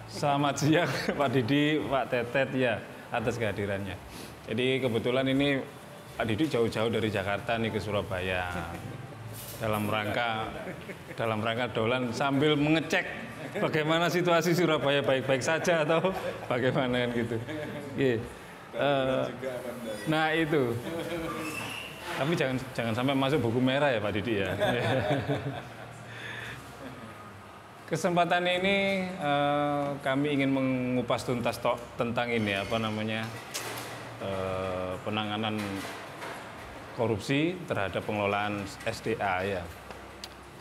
Selamat siang Pak Didi, Pak Tetet ya atas kehadirannya. Jadi kebetulan ini Pak Didi jauh-jauh dari Jakarta nih ke Surabaya dalam rangka dolan sambil mengecek bagaimana situasi Surabaya, baik-baik saja atau bagaimana gitu. Nah itu. Tapi jangan sampai masuk buku merah ya Pak Didi ya. Kesempatan ini kami ingin mengupas tuntas tentang ini penanganan korupsi terhadap pengelolaan SDA ya.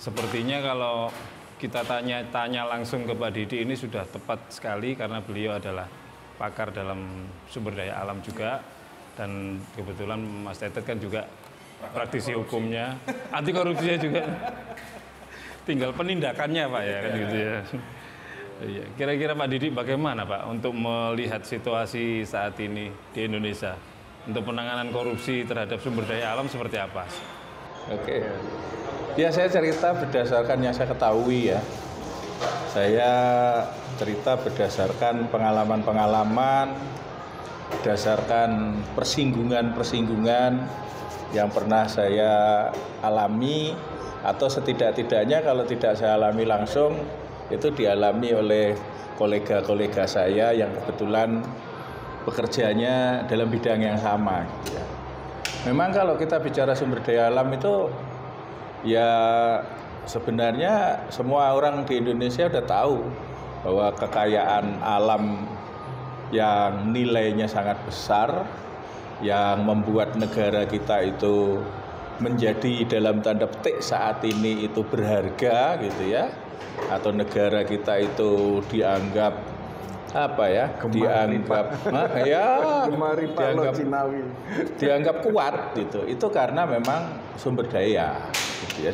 Sepertinya kalau kita tanya langsung ke Pak Didi ini sudah tepat sekali karena beliau adalah pakar dalam sumber daya alam juga, dan kebetulan Mas Tetet kan juga praktisi hukumnya, anti korupsinya juga. Tinggal penindakannya Pak ya kan gitu ya. Iya. Kira-kira Pak Didi bagaimana Pak untuk melihat situasi saat ini di Indonesia untuk penanganan korupsi terhadap sumber daya alam seperti apa? Oke. Ya saya cerita berdasarkan yang saya ketahui ya. Saya cerita berdasarkan pengalaman-pengalaman, berdasarkan persinggungan-persinggungan yang pernah saya alami, atau setidak-tidaknya kalau tidak saya alami langsung, itu dialami oleh kolega-kolega saya yang kebetulan bekerjanya dalam bidang yang sama. Memang kalau kita bicara sumber daya alam itu, ya sebenarnya semua orang di Indonesia udah tahu bahwa kekayaan alam yang nilainya sangat besar, yang membuat negara kita itu menjadi dalam tanda petik saat ini itu berharga gitu ya, atau negara kita itu dianggap dianggap kuat gitu. Itu karena memang sumber daya gitu ya,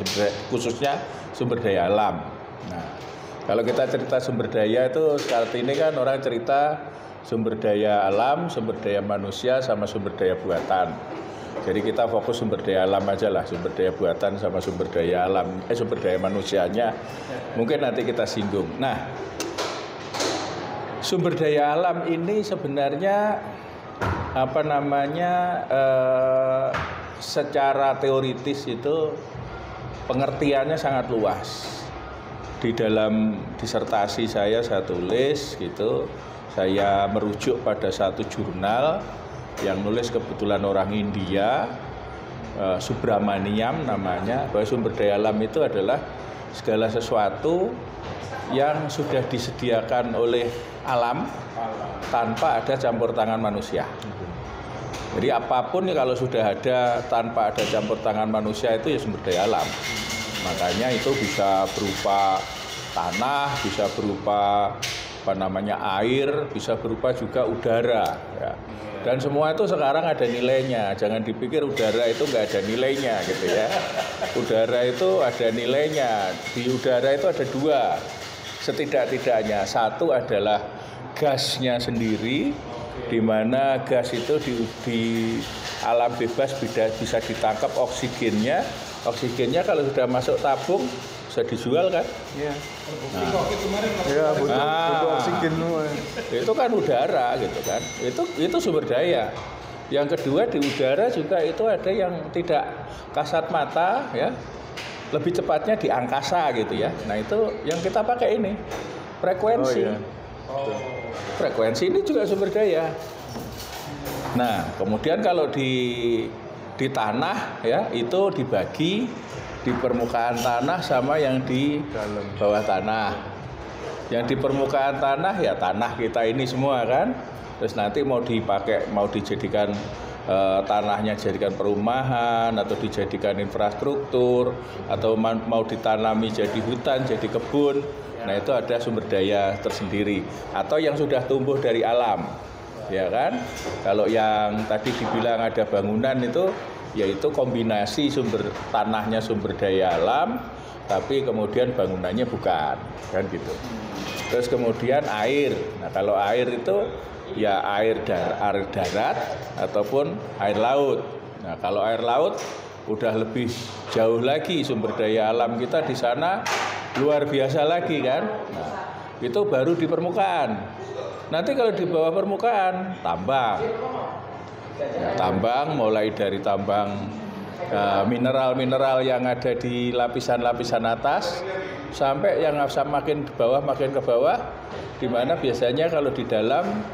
khususnya sumber daya alam. Nah, kalau kita cerita sumber daya itu saat ini kan orang cerita sumber daya alam, sumber daya manusia sama sumber daya buatan. Jadi kita fokus sumber daya alam aja lah, sumber daya buatan sama sumber daya alam, sumber daya manusianya mungkin nanti kita singgung. Nah, sumber daya alam ini sebenarnya secara teoritis itu pengertiannya sangat luas. Di dalam disertasi saya tulis gitu, saya merujuk pada satu jurnal yang nulis kebetulan orang India, Subramaniam namanya, bahwa sumber daya alam itu adalah segala sesuatu yang sudah disediakan oleh alam tanpa ada campur tangan manusia. Jadi apapun kalau sudah ada tanpa ada campur tangan manusia itu ya sumber daya alam. Makanya itu bisa berupa tanah, bisa berupa air, bisa berupa juga udara ya. Dan semua itu sekarang ada nilainya. Jangan dipikir udara itu nggak ada nilainya gitu ya. Udara itu ada nilainya. Di udara itu ada dua setidak-tidaknya. Satu adalah gasnya sendiri, di mana gas itu di alam bebas bisa ditangkap oksigennya. Oksigennya kalau sudah masuk tabung bisa dijual kan? Iya. Butuh oksigen semua. Itu kan udara gitu kan. Itu sumber daya. Yang kedua di udara juga itu ada yang tidak kasat mata ya. Lebih cepatnya di angkasa gitu ya. Nah, itu yang kita pakai ini. Frekuensi. Frekuensi ini juga sumber daya. Nah, kemudian kalau di tanah ya itu dibagi di permukaan tanah sama yang di bawah tanah. Yang di permukaan tanah ya tanah kita ini semua kan. Terus nanti mau dipakai, mau dijadikan tanahnya dijadikan perumahan atau dijadikan infrastruktur atau mau ditanami jadi hutan, jadi kebun. Nah, itu ada sumber daya tersendiri atau yang sudah tumbuh dari alam. Ya kan? Kalau yang tadi dibilang ada bangunan itu yaitu kombinasi sumber tanahnya sumber daya alam, tapi kemudian bangunannya bukan, kan gitu. Terus kemudian air. Nah, kalau air itu ya air darat ataupun air laut. Nah, kalau air laut udah lebih jauh lagi sumber daya alam kita di sana luar biasa lagi kan. Nah, itu baru di permukaan. Nanti kalau di bawah permukaan tambang. Tambang mulai dari tambang mineral-mineral yang ada di lapisan-lapisan atas sampai yang makin ke bawah di mana biasanya kalau di dalam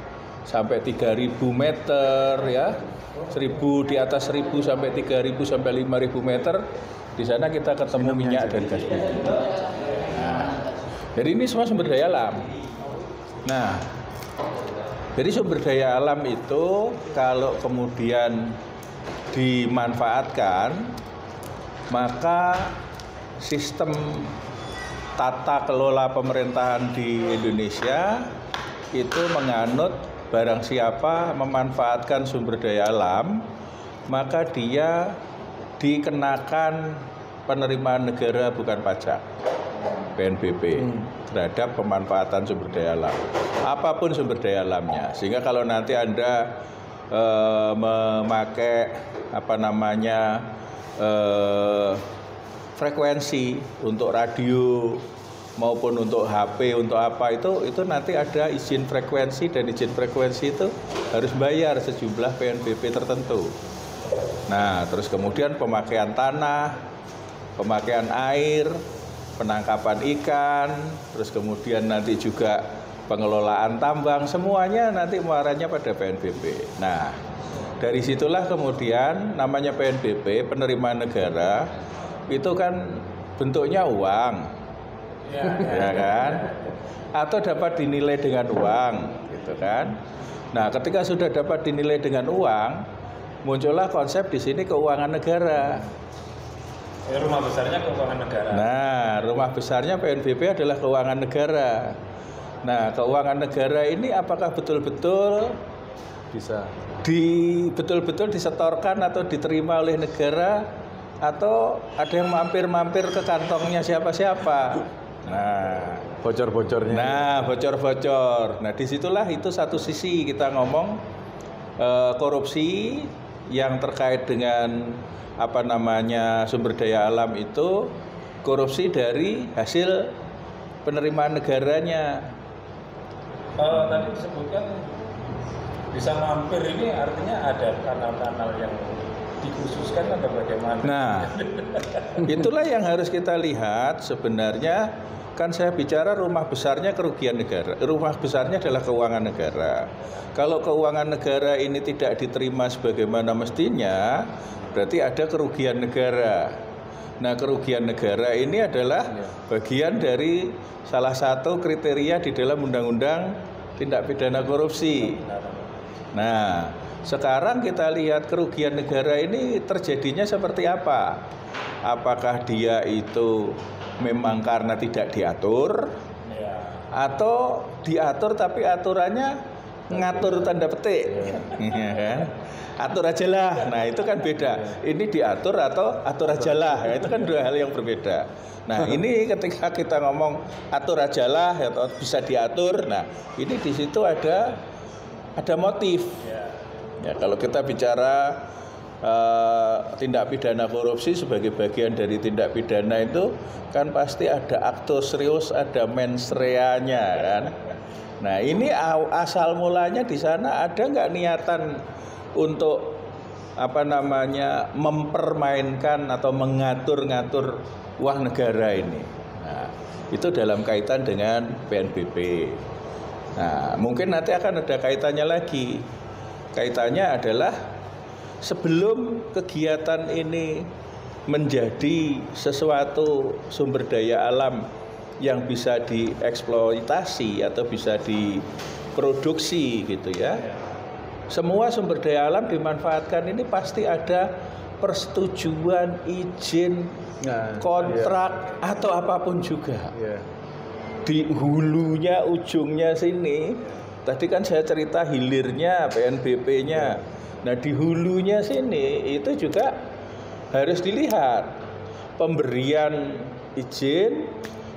sampai 3.000 meter ya. 1.000 di atas 1.000 sampai 3.000 sampai 5.000 meter di sana kita ketemu minyak dan gas bumi. Nah, jadi ini semua sumber daya alam. Nah, jadi sumber daya alam itu kalau kemudian dimanfaatkan, maka sistem tata kelola pemerintahan di Indonesia itu menganut barang siapa memanfaatkan sumber daya alam, maka dia dikenakan penerimaan negara bukan pajak, PNBP, terhadap pemanfaatan sumber daya alam. Apapun sumber daya alamnya. Sehingga kalau nanti Anda memakai frekuensi untuk radio maupun untuk HP, untuk apa itu nanti ada izin frekuensi, dan izin frekuensi itu harus bayar sejumlah PNBP tertentu. Nah, terus kemudian pemakaian tanah, pemakaian air, penangkapan ikan, terus kemudian nanti juga pengelolaan tambang, semuanya nanti muaranya pada PNBP. Nah, dari situlah kemudian namanya PNBP, penerimaan negara, itu kan bentuknya uang. Ya kan? Atau dapat dinilai dengan uang, gitu kan? Nah, ketika sudah dapat dinilai dengan uang, muncullah konsep di sini keuangan negara. Rumah besarnya keuangan negara. Nah, rumah besarnya PNBP adalah keuangan negara. Nah, keuangan negara ini apakah betul-betul Bisa. betul-betul disetorkan atau diterima oleh negara, atau ada yang mampir-mampir ke kantongnya siapa-siapa? Nah, Bocor-bocornya. Nah, bocor-bocor. Nah, disitulah itu satu sisi kita ngomong korupsi yang terkait dengan sumber daya alam itu korupsi dari hasil penerimaan negaranya. Tadi disebutkan bisa mampir, ini artinya ada kanal-kanal yang dikhususkan atau bagaimana? Nah, itulah yang harus kita lihat sebenarnya. Kan saya bicara rumah besarnya kerugian negara. Rumah besarnya adalah keuangan negara. Kalau keuangan negara ini tidak diterima sebagaimana mestinya, berarti ada kerugian negara. Nah, kerugian negara ini adalah bagian dari salah satu kriteria di dalam Undang-Undang Tindak Pidana Korupsi. Nah, sekarang kita lihat kerugian negara ini terjadinya seperti apa? Apakah dia itu memang karena tidak diatur, atau diatur tapi aturannya ngatur tanda petik, ya kan? Atur aja lah. Nah, itu kan beda. Ini diatur atau atur aja lah. Ya, itu kan dua hal yang berbeda. Nah, ini ketika kita ngomong atur aja lah atau bisa diatur, nah ini di situ ada motif. Ya, kalau kita bicara tindak pidana korupsi sebagai bagian dari tindak pidana itu kan pasti ada actus reus, ada mens rea-nya kan. Nah, ini asal mulanya di sana ada nggak niatan untuk mempermainkan atau mengatur-ngatur uang negara ini. Nah, itu dalam kaitan dengan PNBP. Nah, mungkin nanti akan ada kaitannya lagi. Kaitannya adalah sebelum kegiatan ini menjadi sesuatu sumber daya alam yang bisa dieksploitasi atau bisa diproduksi gitu ya. Semua sumber daya alam dimanfaatkan ini pasti ada persetujuan, izin, kontrak atau apapun juga. Di hulunya, ujungnya sini, tadi kan saya cerita hilirnya PNBP-nya. Nah, di hulunya sini itu juga harus dilihat pemberian izin,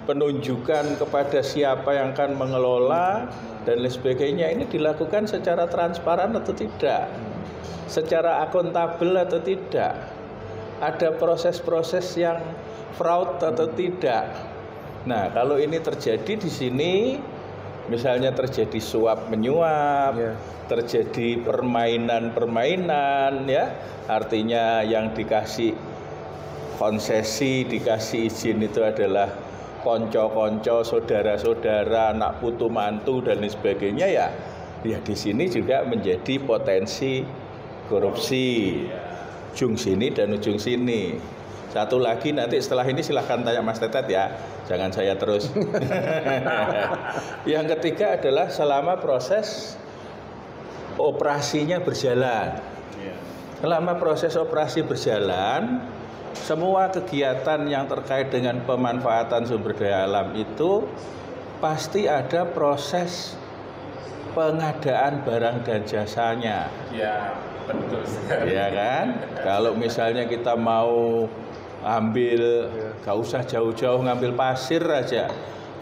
penunjukan kepada siapa yang akan mengelola dan lain sebagainya ini dilakukan secara transparan atau tidak, secara akuntabel atau tidak, ada proses-proses yang fraud atau tidak. Nah, kalau ini terjadi di sini, misalnya terjadi suap menyuap, terjadi permainan-permainan, ya, artinya yang dikasih konsesi, dikasih izin itu adalah konco-konco, saudara-saudara, anak putu mantu dan lain sebagainya, ya di sini juga menjadi potensi korupsi, ujung sini dan ujung sini. Satu lagi nanti setelah ini silahkan tanya Mas Tetet ya, jangan saya terus. Yang ketiga adalah selama proses operasinya berjalan. Selama proses operasi berjalan, semua kegiatan yang terkait dengan pemanfaatan sumber daya alam itu pasti ada proses pengadaan barang dan jasanya. Ya, betul sekali. Ya kan? Kalau misalnya kita mau ambil, gak usah jauh-jauh ngambil pasir aja.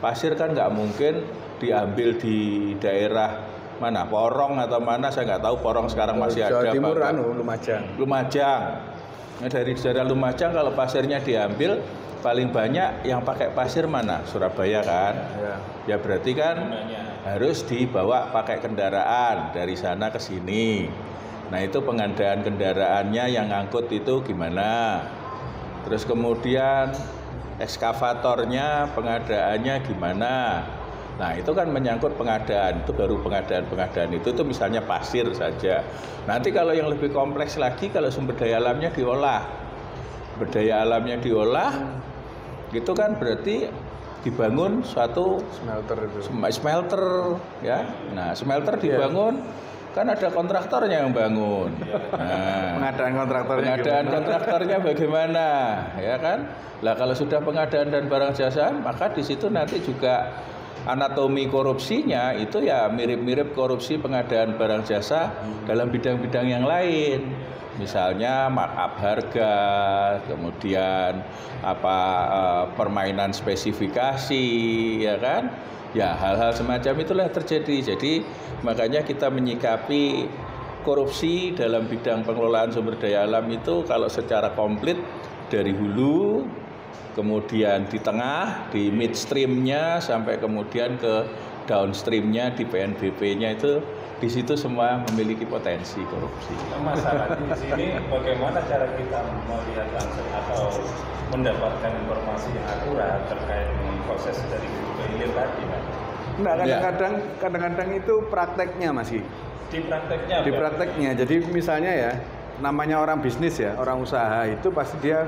Pasir kan nggak mungkin diambil di daerah mana, Porong atau mana, saya nggak tahu Porong sekarang masih ada. Jawa Timur Lumajang. Nah, dari daerah Lumajang kalau pasirnya diambil, paling banyak yang pakai pasir mana? Surabaya kan? Ya berarti kan harus dibawa pakai kendaraan dari sana ke sini. Nah itu pengadaan kendaraannya yang ngangkut itu gimana? Terus kemudian ekskavatornya pengadaannya gimana? Nah itu kan menyangkut pengadaan, itu baru pengadaan itu misalnya pasir saja. Nanti kalau yang lebih kompleks lagi, kalau sumber daya alamnya diolah, gitu kan berarti dibangun suatu smelter ya. Nah smelter dibangun kan ada kontraktornya yang bangun. Nah, pengadaan kontraktornya bagaimana, ya kan? Lah kalau sudah pengadaan dan barang jasa, maka di situ nanti juga anatomi korupsinya itu ya mirip-mirip korupsi pengadaan barang jasa dalam bidang-bidang yang lain. Misalnya markup harga, kemudian permainan spesifikasi, ya kan? Ya hal-hal semacam itulah terjadi. Jadi makanya kita menyikapi korupsi dalam bidang pengelolaan sumber daya alam itu kalau secara komplit dari hulu, kemudian di tengah, di midstreamnya, sampai kemudian ke downstreamnya di PNBP-nya itu, di situ semua memiliki potensi korupsi. Masalahnya di sini bagaimana cara kita melihat langsung atau mendapatkan informasi yang akurat terkait dengan proses dari hulu ke hilir tadi, kan? Nah, kadang-kadang itu prakteknya masih. Di prakteknya. Jadi misalnya ya, namanya orang bisnis ya, orang usaha itu pasti dia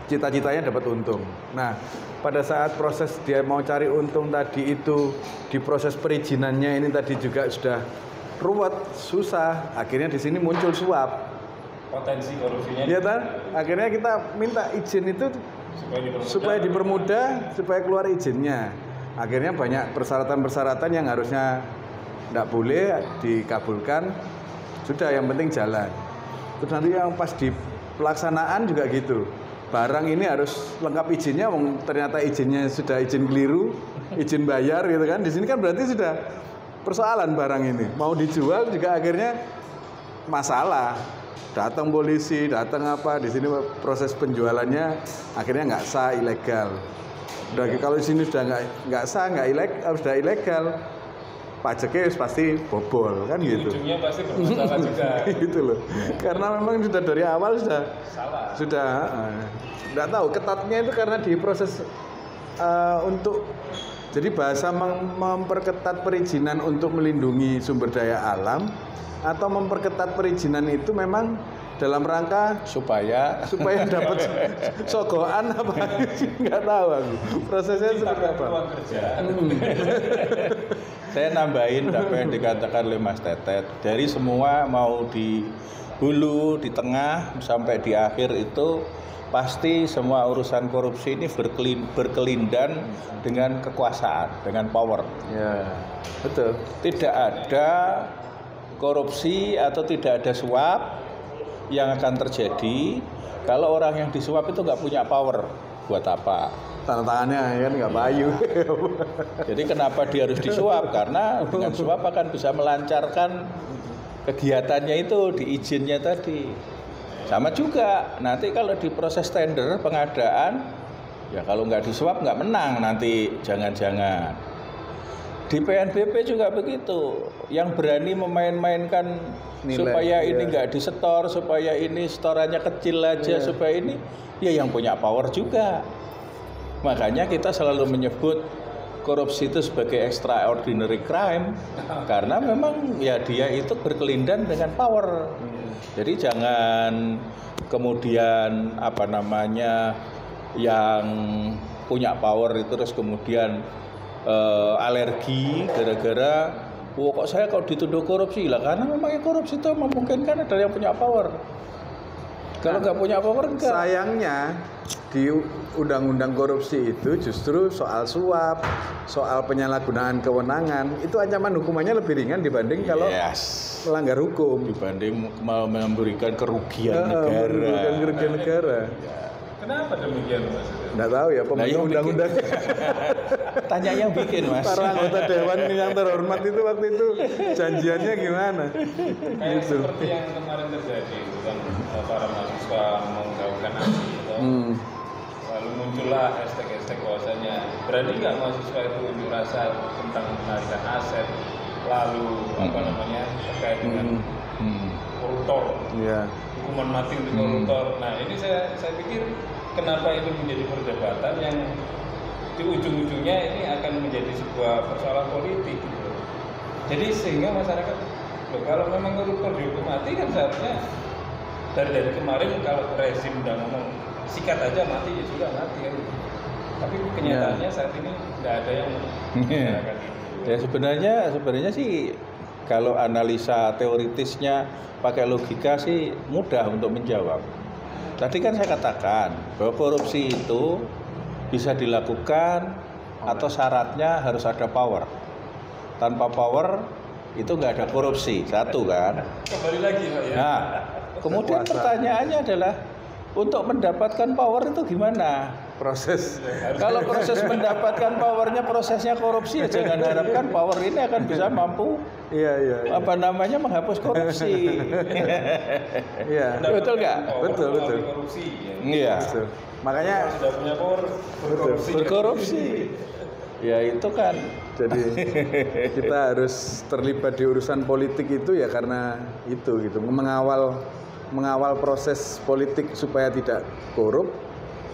cita-citanya dapat untung. Nah, pada saat proses dia mau cari untung tadi itu, di proses perizinannya ini tadi juga sudah ruwet, susah. Akhirnya di sini muncul suap. Potensi korupsinya. Ya kan? Akhirnya kita minta izin itu supaya dipermudah, supaya keluar izinnya. Akhirnya banyak persyaratan-persyaratan yang harusnya tidak boleh dikabulkan. Sudah, yang penting jalan. Terus nanti yang pas di pelaksanaan juga gitu. Barang ini harus lengkap izinnya, ternyata izinnya sudah izin keliru, izin bayar gitu kan. Di sini kan berarti sudah persoalan barang ini. Mau dijual juga akhirnya masalah. Datang polisi, datang apa, di sini proses penjualannya akhirnya nggak sah, ilegal. Udah kalau di sini sudah nggak sah, sudah ilegal, pajaknya pasti bobol kan gitu. Ujungnya pasti bermasalah juga. Gitu loh. Karena memang sudah dari awal sudah nggak tahu ketatnya itu karena di proses untuk jadi bahasa memperketat perizinan untuk melindungi sumber daya alam atau memperketat perizinan itu memang dalam rangka supaya dapat sogokan apa nggak tahu aku prosesnya seperti apa. Saya nambahin apa yang dikatakan oleh Mas Tetet, dari semua mau di hulu, di tengah sampai di akhir itu pasti semua urusan korupsi ini berkelindan dengan kekuasaan, dengan power. Ya, betul. Tidak ada korupsi atau tidak ada suap yang akan terjadi kalau orang yang disuap itu nggak punya power. Buat apa? Tanda tangannya kan nggak payu. Jadi kenapa dia harus disuap? Karena dengan suap akan bisa melancarkan kegiatannya itu di izinnya tadi. Sama juga nanti kalau di proses tender pengadaan, ya kalau nggak disuap nggak menang nanti, jangan-jangan. Di PNBP juga begitu, yang berani memain-mainkan Nilai, supaya ini iya. nggak disetor, supaya ini setorannya kecil aja, supaya ini ya yang punya power juga. Makanya kita selalu menyebut korupsi itu sebagai extraordinary crime karena memang ya dia itu berkelindan dengan power. Jadi jangan kemudian apa namanya yang punya power itu terus kemudian alergi gara-gara kok saya kalau dituduh korupsi lah karena memang korupsi itu memungkinkan ada yang punya power. Kalau nggak punya power enggak. Sayangnya di undang-undang korupsi itu justru soal suap, soal penyalahgunaan kewenangan itu ancaman hukumannya lebih ringan dibanding kalau melanggar hukum, dibanding memberikan kerugian negara. Memberikan kerugian negara. Kenapa demikian Mas? Nggak tahu ya pembentuk undang-undang. Tanya yang bikin Mas. Para anggota dewan yang terhormat itu waktu itu janjiannya gimana? Kayak seperti yang kemarin terjadi, bukan para mahasiswa menggaungkan aksi itu. Lalu muncullah hashtag bahwasanya berani nggak mahasiswa itu unjuk rasa tentang penarikan aset, lalu apa namanya terkait dengan koruptor. Iya. Hukuman mati untuk koruptor. Nah ini saya pikir kenapa itu menjadi perdebatan yang di ujung-ujungnya ini akan menjadi sebuah persoalan politik gitu. Jadi sehingga masyarakat loh, kalau memang koruptor dihukum mati kan seharusnya dari kemarin kalau rezim udah ngomong sikat aja mati ya sudah mati kan. Tapi kenyataannya saat ini nggak ada yang menggunakan itu. Ya sebenarnya sih kalau analisa teoritisnya pakai logika sih mudah untuk menjawab. Tadi kan saya katakan bahwa korupsi itu bisa dilakukan atau syaratnya harus ada power. Tanpa power itu nggak ada korupsi, satu kan. Kembali lagi Pak ya. Nah, kemudian pertanyaannya adalah untuk mendapatkan power itu gimana? Proses. Kalau proses mendapatkan powernya prosesnya korupsi, ya jangan harapkan power ini akan bisa mampu Iya. apa namanya menghapus korupsi. Iya. Betul nggak? Betul. Korupsi. Iya. Betul. Makanya Sudah punya power Berkorupsi. Ya itu kan. jadi kita harus terlibat di urusan politik itu ya karena itu gitu, mengawal proses politik supaya tidak korup.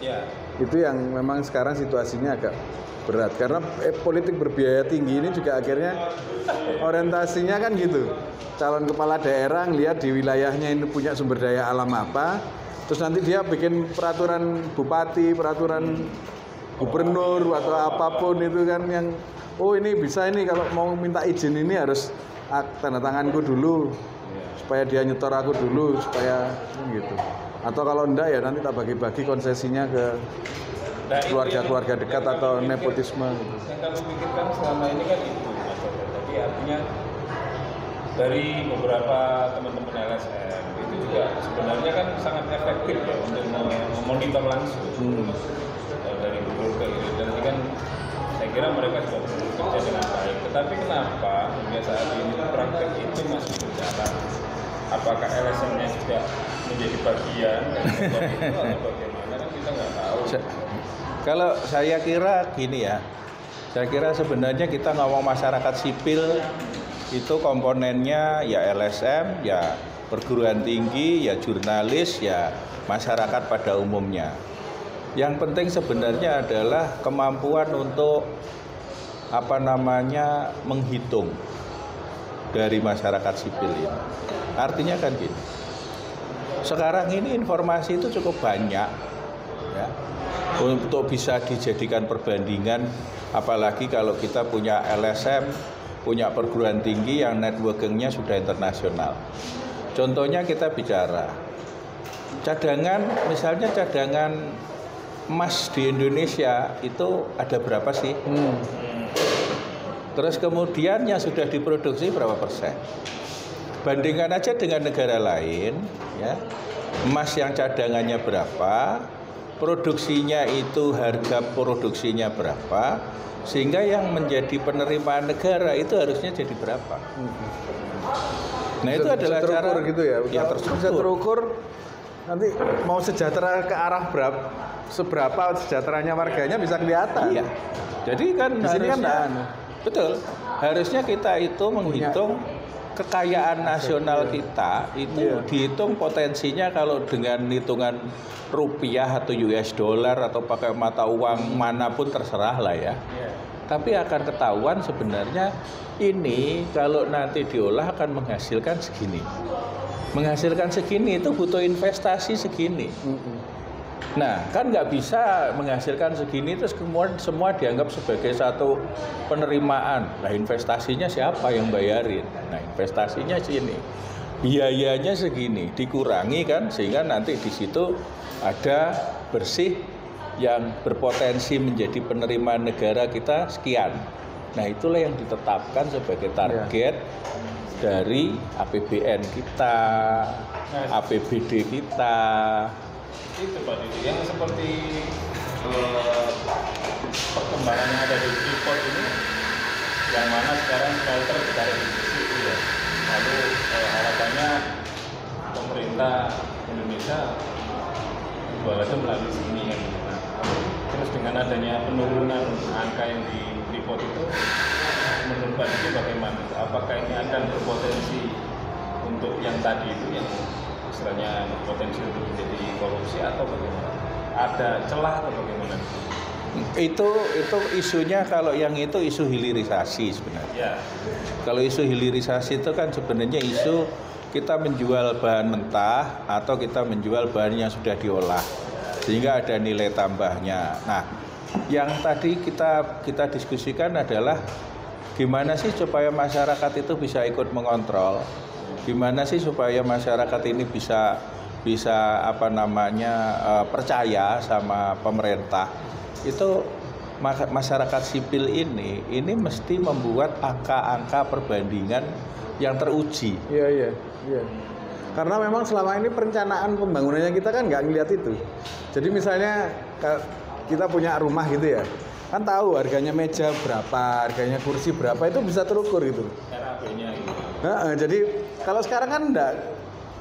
Ya. Itu yang memang sekarang situasinya agak berat karena politik berbiaya tinggi ini juga akhirnya orientasinya kan gitu, calon kepala daerah ngelihat di wilayahnya ini punya sumber daya alam apa, terus nanti dia bikin peraturan bupati, peraturan gubernur atau apapun itu kan yang ini bisa ini kalau mau minta izin ini harus tanda tanganku dulu supaya dia nyetor aku dulu supaya gitu. Atau kalau enggak ya nanti tak bagi-bagi konsesinya ke keluarga-keluarga dekat atau nepotisme gitu. Yang kami pikirkan selama ini kan itu Mas Toto. Jadi artinya dari beberapa teman-teman LSM itu juga sebenarnya kan sangat efektif ya untuk memonitor langsung dari gubernur ke hilir. Dan ini kan saya kira mereka sudah bekerja dengan baik. Tetapi kenapa hingga saat ini praktek itu masih berjalan? Apakah LSM-nya juga menjadi bagian dari itu atau bagaimana kan kita nggak tahu. Kalau saya kira gini ya, saya kira sebenarnya kita ngomong masyarakat sipil itu komponennya ya LSM, ya perguruan tinggi, ya jurnalis, ya masyarakat pada umumnya. Yang penting sebenarnya adalah kemampuan untuk menghitung dari masyarakat sipil ini. Artinya kan gini, sekarang ini informasi itu cukup banyak ya, untuk bisa dijadikan perbandingan, apalagi kalau kita punya LSM, punya perguruan tinggi yang networkingnya sudah internasional. Contohnya kita bicara cadangan, misalnya cadangan emas di Indonesia itu ada berapa sih? Terus kemudian yang sudah diproduksi berapa persen? Bandingkan aja dengan negara lain, ya. Emas yang cadangannya berapa, produksinya itu harga produksinya berapa, sehingga yang menjadi penerimaan negara itu harusnya jadi berapa. Nah itu adalah cara gitu ya. Ya Bisa terukur nanti mau sejahtera ke arah seberapa sejahteranya warganya bisa kelihatan. Iya. Jadi kan di sini kan betul. Harusnya kita itu menghitung kekayaan nasional kita itu dihitung potensinya kalau dengan hitungan rupiah atau US dollar atau pakai mata uang manapun terserah lah ya. Tapi akan ketahuan sebenarnya ini kalau nanti diolah akan menghasilkan segini. Menghasilkan segini itu butuh investasi segini. Nah, kan nggak bisa menghasilkan segini terus kemudian semua dianggap sebagai satu penerimaan. Nah, investasinya siapa yang bayarin? Nah, investasinya sini. Biayanya segini, dikurangi kan sehingga nanti di situ ada bersih yang berpotensi menjadi penerimaan negara kita sekian. Nah, itulah yang ditetapkan sebagai target dari APBN kita, APBD kita. Itu Pak Didi, yang seperti perkembangan yang ada di Freeport ini, yang mana sekarang smelter ditarik di situ ya. Lalu harapannya pemerintah Indonesia jual aja melalui sini ya. Nah, terus dengan adanya penurunan angka yang di Freeport itu, menurut Pak Didi bagaimana? Apakah ini akan berpotensi untuk yang tadi itu yang istilahnya potensi untuk menjadi korupsi atau bagaimana? Ada celah atau bagaimana? Itu isunya kalau yang itu isu hilirisasi sebenarnya. Ya. Kalau isu hilirisasi itu kan sebenarnya isu kita menjual bahan mentah atau kita menjual bahan yang sudah diolah sehingga ada nilai tambahnya. Nah, yang tadi kita diskusikan adalah gimana sih supaya masyarakat itu bisa ikut mengontrol. Gimana sih supaya masyarakat ini bisa percaya sama pemerintah. Itu masyarakat sipil ini mesti membuat angka-angka perbandingan yang teruji. Iya. Karena memang selama ini perencanaan pembangunannya kita kan nggak ngeliat itu. Jadi misalnya kita punya rumah gitu ya, kan tahu harganya meja berapa, harganya kursi berapa, itu bisa terukur gitu. RAB-nya gitu. Jadi kalau sekarang kan enggak,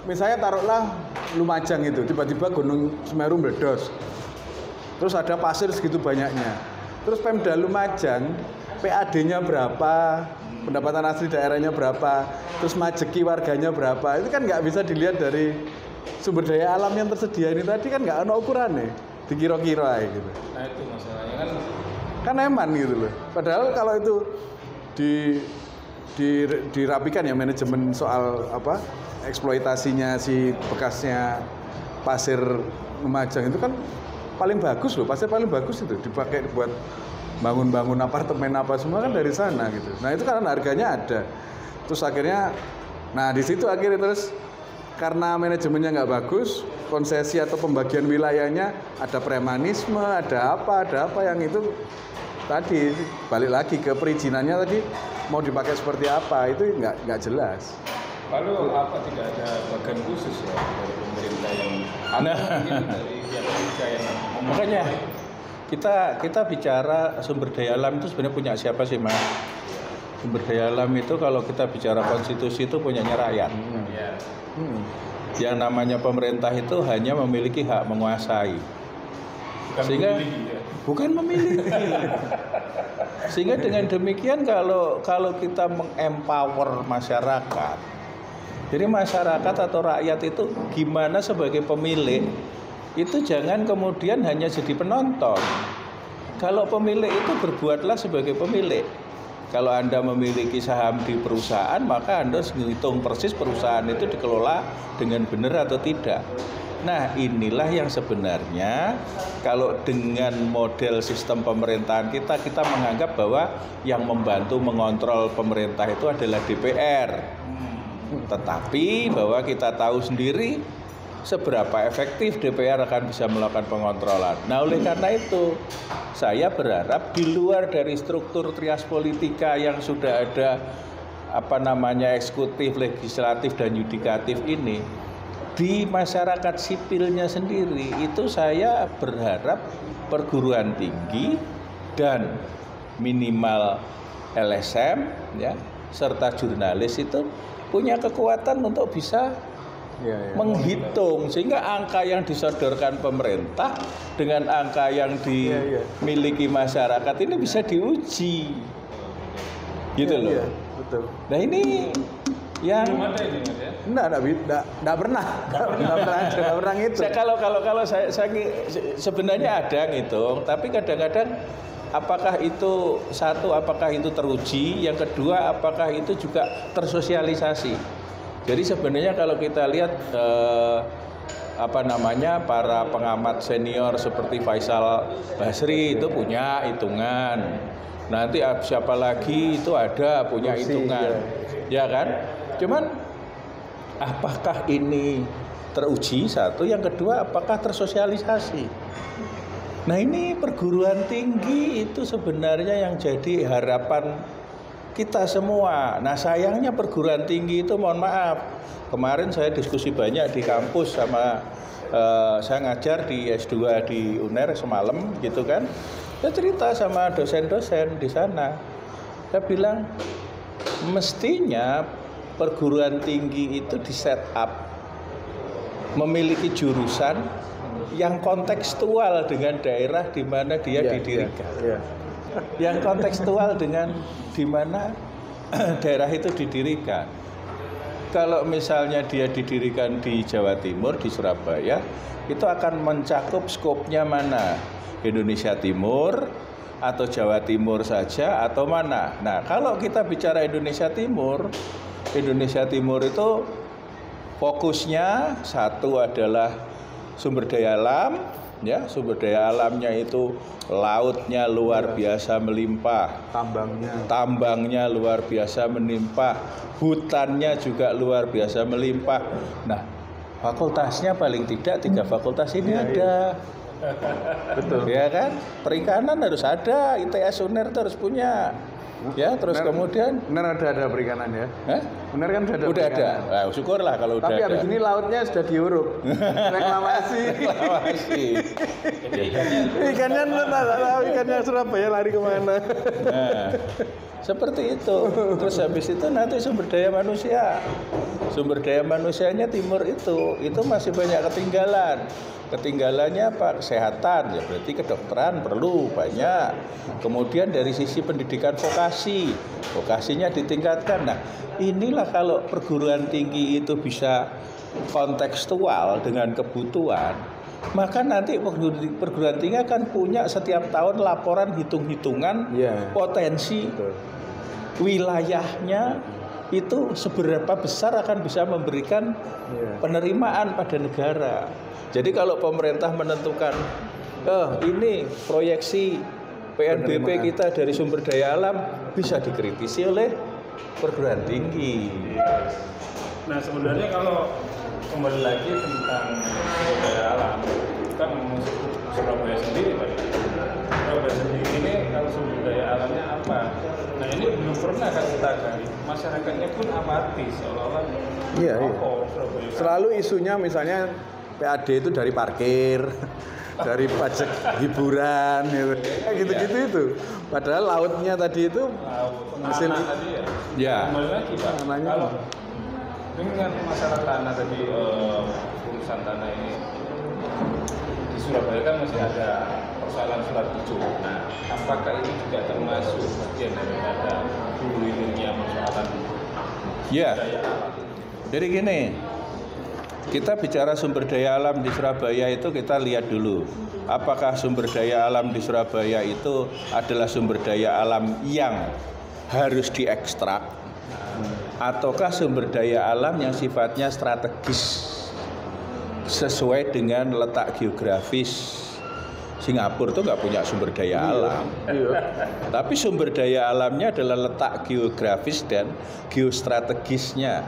misalnya taruhlah Lumajang itu, tiba-tiba Gunung Semeru meledos, terus ada pasir segitu banyaknya, terus Pemda Lumajang, PAD-nya berapa, pendapatan asli daerahnya berapa, terus majeki warganya berapa, itu kan nggak bisa dilihat dari sumber daya alam yang tersedia ini tadi kan nggak ada ukurannya, dikira-kira gitu. Nah itu masalahnya kan eman gitu loh. Padahal kalau itu dirapikan ya manajemen soal eksploitasinya si bekasnya pasir Lumajang itu kan paling bagus loh, pasir paling bagus itu dipakai buat bangun-bangun apartemen apa semua kan dari sana gitu. Nah itu karena harganya ada. Terus akhirnya, nah di situ akhirnya terus karena manajemennya nggak bagus, konsesi atau pembagian wilayahnya ada premanisme, ada apa yang itu tadi balik lagi ke perizinannya tadi mau dipakai seperti apa itu nggak jelas. Lalu apa tidak ada bagian khusus ya dari pemerintah yang dari pihak Indonesia yang makanya kita bicara sumber daya alam itu sebenarnya punya siapa sih Mas? Sumber daya alam itu kalau kita bicara konstitusi itu punyanya rakyat. Yang namanya pemerintah itu hanya memiliki hak menguasai. Sehingga bukan memiliki. Sehingga dengan demikian kalau kita mengempower masyarakat, jadi masyarakat atau rakyat itu gimana sebagai pemilik, itu jangan kemudian hanya jadi penonton. Kalau pemilik itu berbuatlah sebagai pemilik. Kalau Anda memiliki saham di perusahaan, maka Anda harus menghitung persis perusahaan itu dikelola dengan benar atau tidak. Nah, inilah yang sebenarnya kalau dengan model sistem pemerintahan kita menganggap bahwa yang membantu mengontrol pemerintah itu adalah DPR. Tetapi bahwa kita tahu sendiri seberapa efektif DPR akan bisa melakukan pengontrolan. Nah, oleh karena itu saya berharap di luar dari struktur trias politika yang sudah ada eksekutif, legislatif dan yudikatif ini, di masyarakat sipilnya sendiri itu saya berharap perguruan tinggi dan minimal LSM ya serta jurnalis itu punya kekuatan untuk bisa menghitung sehingga angka yang disodorkan pemerintah dengan angka yang dimiliki masyarakat ini bisa diuji. gitu loh. Iya, betul. Nah ini yang Belum ada ini Mas ya? Enggak pernah ngitung. kalau saya sebenarnya ada ngitung, tapi kadang-kadang apakah itu satu, apakah itu teruji, yang kedua apakah itu juga tersosialisasi. Jadi sebenarnya kalau kita lihat para pengamat senior seperti Faisal Basri itu punya hitungan. Nanti siapa lagi itu ada punya hitungan. Ya kan? Cuman apakah ini teruji satu, yang kedua apakah tersosialisasi. Nah ini perguruan tinggi itu sebenarnya yang jadi harapan kita semua. Nah sayangnya perguruan tinggi itu mohon maaf, kemarin saya diskusi banyak di kampus sama saya ngajar di S2 di UNER semalam gitu kan. Saya cerita sama dosen-dosen di sana. Saya bilang mestinya perguruan tinggi itu di set up memiliki jurusan yang kontekstual dengan daerah di mana dia didirikan. Yang kontekstual dengan di mana daerah itu didirikan. Kalau misalnya dia didirikan di Jawa Timur, di Surabaya, itu akan mencakup skopnya mana? Indonesia Timur atau Jawa Timur saja atau mana? Nah, kalau kita bicara Indonesia Timur itu fokusnya satu adalah sumber daya alam, ya, sumber daya alamnya itu lautnya luar biasa melimpah, tambangnya luar biasa melimpah, hutannya juga luar biasa melimpah. Nah, fakultasnya paling tidak 3 fakultas ini ada. Betul. Ya kan? Perikanan harus ada, ITS UNER itu harus punya. Ya, terus kemudian UNER ada perikanan ya? UNER kan sudah ada. Udah ada. Nah, syukurlah kalau udah ada. Tapi habis ini lautnya sudah diuruk. Reklamasi. Ikannya ikannya Surabaya lari kemana? Nah, seperti itu. Terus habis itu nanti sumber daya manusia. Sumber daya manusianya timur itu masih banyak ketinggalan. Ketinggalannya apa? Kesehatan, ya berarti kedokteran perlu banyak. Kemudian dari sisi pendidikan vokasinya ditingkatkan. Nah, inilah kalau perguruan tinggi itu bisa kontekstual dengan kebutuhan, maka nanti perguruan tinggi akan punya setiap tahun laporan hitung-hitungan potensi wilayahnya itu seberapa besar akan bisa memberikan penerimaan pada negara. Jadi kalau pemerintah menentukan ini proyeksi PNBP kita dari sumber daya alam bisa dikritisi oleh perguruan tinggi. Nah sebenarnya kalau kembali lagi tentang sumber daya alam, kita ngomong Surabaya sendiri Pak. Surabaya sendiri ini kalau sumber daya alamnya apa? Nah ini belum pernah kan kita gali. Masyarakatnya pun apatis seolah-olah. Selalu isunya misalnya PAD itu dari parkir, dari pajak hiburan, gitu-gitu itu. Padahal lautnya tadi itu mesin tadi ya. Kembali lagi Pak. Kalau dengan masalah tanah tadi, urusan tanah ini di Surabaya kan masih ada persoalan surat hijau. Nah, apakah ini juga termasuk bagian daripada hulu hilirnya persoalan daya alam? Jadi gini. Kita bicara sumber daya alam di Surabaya itu kita lihat dulu. Apakah sumber daya alam di Surabaya itu adalah sumber daya alam yang harus diekstrak ataukah sumber daya alam yang sifatnya strategis sesuai dengan letak geografis. Singapura itu nggak punya sumber daya alam. Tapi sumber daya alamnya adalah letak geografis dan geostrategisnya.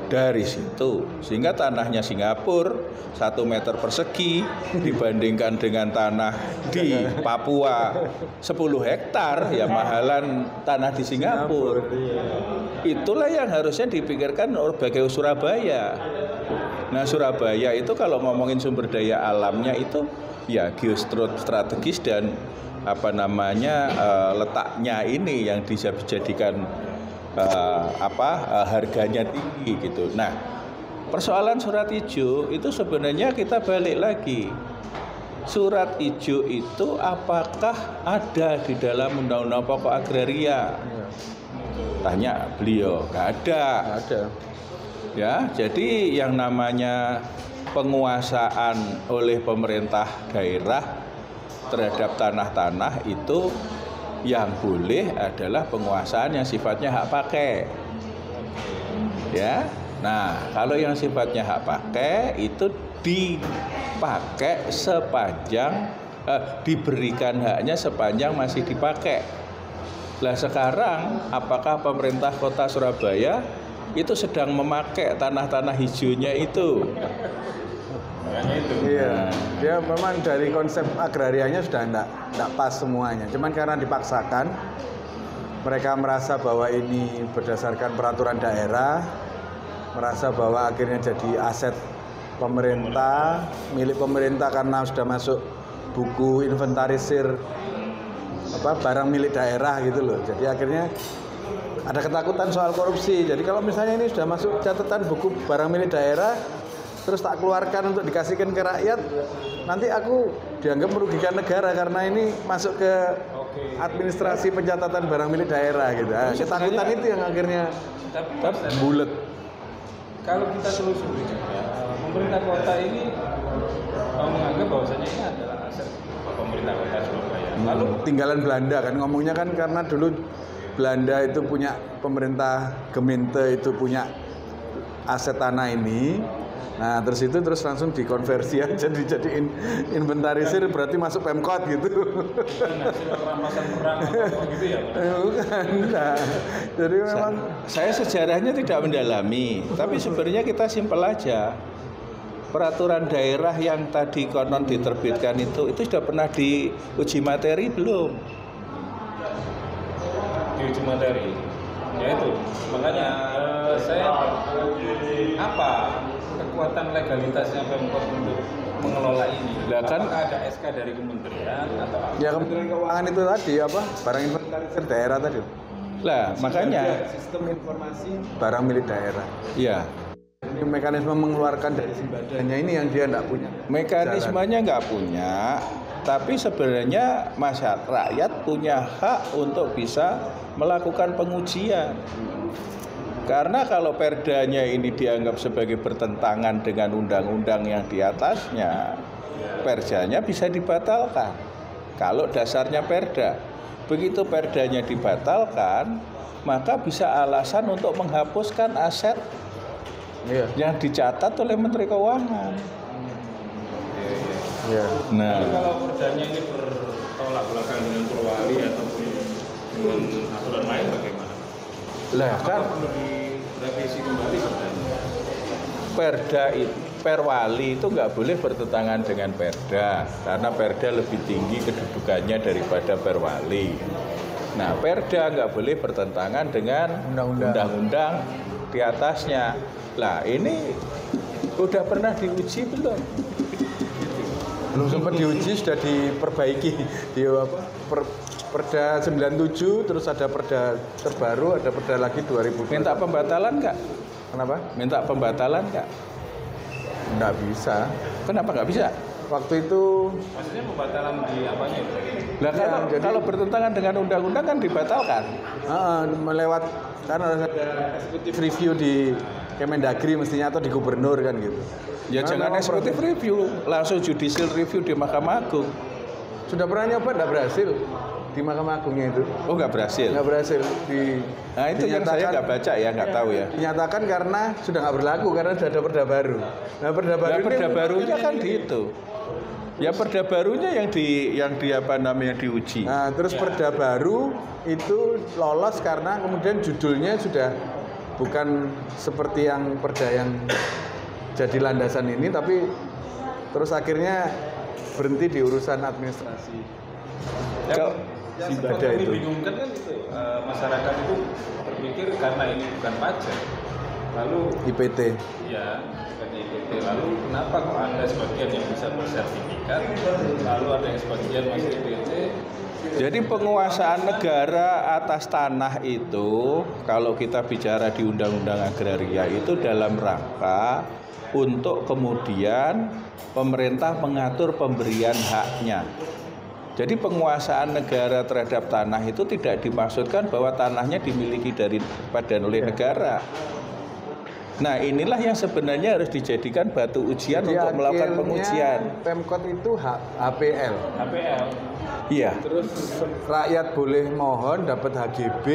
Dari situ sehingga tanahnya Singapura 1 meter persegi dibandingkan dengan tanah di Papua 10 hektar ya mahalan tanah di Singapura. Itulah yang harusnya dipikirkan sebagai Surabaya. Nah Surabaya itu kalau ngomongin sumber daya alamnya itu ya geostrategis dan letaknya ini yang bisa dijadikan harganya tinggi gitu. Nah, persoalan surat hijau itu sebenarnya kita balik lagi. Surat hijau itu apakah ada di dalam Undang-Undang Pokok Agraria? Tanya beliau, nggak ada. Nggak ada. Ya, jadi yang namanya penguasaan oleh pemerintah daerah terhadap tanah-tanah itu yang boleh adalah penguasaan yang sifatnya hak pakai. Ya. Nah, kalau yang sifatnya hak pakai itu dipakai sepanjang diberikan haknya sepanjang masih dipakai. Lah sekarang apakah pemerintah Kota Surabaya itu sedang memakai tanah-tanah hijaunya itu? Iya, dia memang dari konsep agrarianya sudah enggak pas semuanya. Cuman karena dipaksakan, mereka merasa bahwa ini berdasarkan peraturan daerah, merasa bahwa akhirnya jadi aset pemerintah, milik pemerintah karena sudah masuk buku inventarisir barang milik daerah gitu loh. Jadi akhirnya ada ketakutan soal korupsi. Jadi kalau misalnya ini sudah masuk catatan buku barang milik daerah, terus tak keluarkan untuk dikasihkan ke rakyat, nanti aku dianggap merugikan negara karena ini masuk ke administrasi pencatatan barang milik daerah gitu. Nah, ketakutan itu yang akhirnya bulet. Kalau kita telusuri juga, pemerintah kota ini menganggap bahwasanya ini adalah aset pemerintah kota Surabaya. Lalu tinggalan Belanda kan ngomongnya kan, karena dulu Belanda itu punya pemerintah Gemeente itu punya aset tanah ini. Nah terus langsung dikonversi aja dijadiin inventarisir, berarti masuk Pemkot gitu. hasil rampasan perang atau gitu ya? Bukan. Nah, jadi memang Saya sejarahnya tidak mendalami, tapi sebenarnya kita simpel aja. Peraturan daerah yang tadi konon diterbitkan itu sudah pernah diuji materi belum? Diuji materi, ya itu makanya saya apa kekuatan legalitasnya Pemkot untuk mengelola ini? Lah kan apakah ada SK dari kementerian atau apa? ya Kementerian Keuangan itu tadi apa barang inventarisir daerah tadi. lah makanya Sistem informasi barang milik daerah. ya Ini mekanisme mengeluarkan dari simbadanya ini yang dia tidak punya. mekanismenya nggak punya, tapi sebenarnya masyarakat rakyat punya hak untuk bisa melakukan pengujian. Karena kalau perdanya ini dianggap sebagai bertentangan dengan undang-undang yang di atasnya, perdanya bisa dibatalkan. Kalau dasarnya perda, begitu perdanya dibatalkan, maka bisa alasan untuk menghapuskan aset yang dicatat oleh Menteri Keuangan. Iya. Nah, Kalau perdanya ini bertolak belakang dengan Perwali ataupun dengan aturan lain bagaimana? lah kan Perlu direvisi kembali perdanya? Perwali itu nggak boleh bertentangan dengan perda, karena perda lebih tinggi kedudukannya daripada Perwali. Nah, perda nggak boleh bertentangan dengan undang-undang di atasnya. Lah, ini udah pernah diuji belum? Belum sempat diuji, sudah diperbaiki di Perda 97, terus ada Perda terbaru, ada Perda lagi 2000. Minta pembatalan nggak? Kenapa? Minta pembatalan nggak? Nggak bisa. Kenapa nggak bisa? Waktu itu Maksudnya pembatalan di apanya itu? Lah kalau bertentangan dengan undang-undang kan dibatalkan. melewat karena ada executive review di Kemendagri mestinya atau di gubernur kan gitu. Ya jangan executive review, langsung judicial review di Mahkamah Agung. Sudah pernah nyoba, nggak berhasil di Mahkamah Agungnya itu. Oh nggak berhasil? Nggak berhasil. Nah itu yang saya nggak baca ya, nggak tahu ya. Dinyatakan karena sudah nggak berlaku karena sudah ada perda baru. Nah perda baru Nah, perda barunya kan di itu. Ya perda barunya yang di apa namanya diuji. Nah terus perda baru itu lolos karena kemudian judulnya sudah bukan seperti yang perda yang jadi landasan ini, tapi terus akhirnya berhenti di urusan administrasi. Yang Simbada itu. membingungkan kan itu masyarakat itu berpikir karena ini bukan pajak, lalu IPT. ya sebagai IPT, lalu kenapa kok ada sebagian yang bisa bersertifikat, lalu ada yang sebagian masih IPT? Jadi penguasaan negara atas tanah itu kalau kita bicara di Undang-Undang Agraria itu dalam rangka untuk kemudian pemerintah mengatur pemberian haknya. Jadi penguasaan negara terhadap tanah itu tidak dimaksudkan bahwa tanahnya dimiliki daripada oleh negara. Nah, inilah yang sebenarnya harus dijadikan batu ujian Jadi untuk melakukan akhirnya pengujian. Pemkot itu HPL. HPL. Iya. Terus rakyat boleh mohon dapat HGB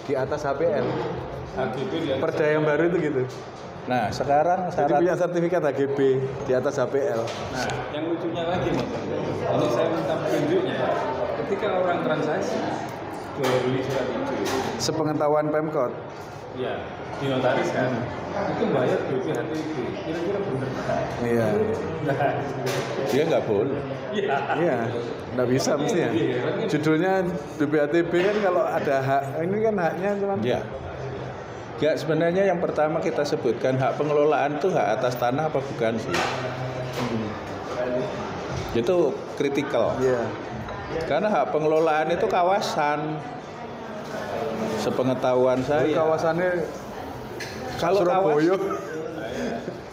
di atas HPL. HGB di atas Perda yang baru itu gitu. Nah, sekarang Jadi punya sertifikat HGB di atas HPL. Nah, yang lucunya lagi Mas, ini saya minta petunjuknya. Ketika orang transaksi jual beli surat hijau, Sepengetahuan Pemkot. ya di notaris kan, itu bayar BPHTB. Kira-kira benar nggak? Iya. dia nggak boleh. Iya. Nggak bisa mestinya. Judulnya BPHTB kan kalau ada hak, ini kan haknya cuma. Ya. Ya, sebenarnya yang pertama kita sebutkan hak pengelolaan itu hak atas tanah apa bukan sih? Itu kritikal. Iya. Karena hak pengelolaan itu kawasan. Sepengetahuan Jadi saya. kawasannya Kalau Surabaya.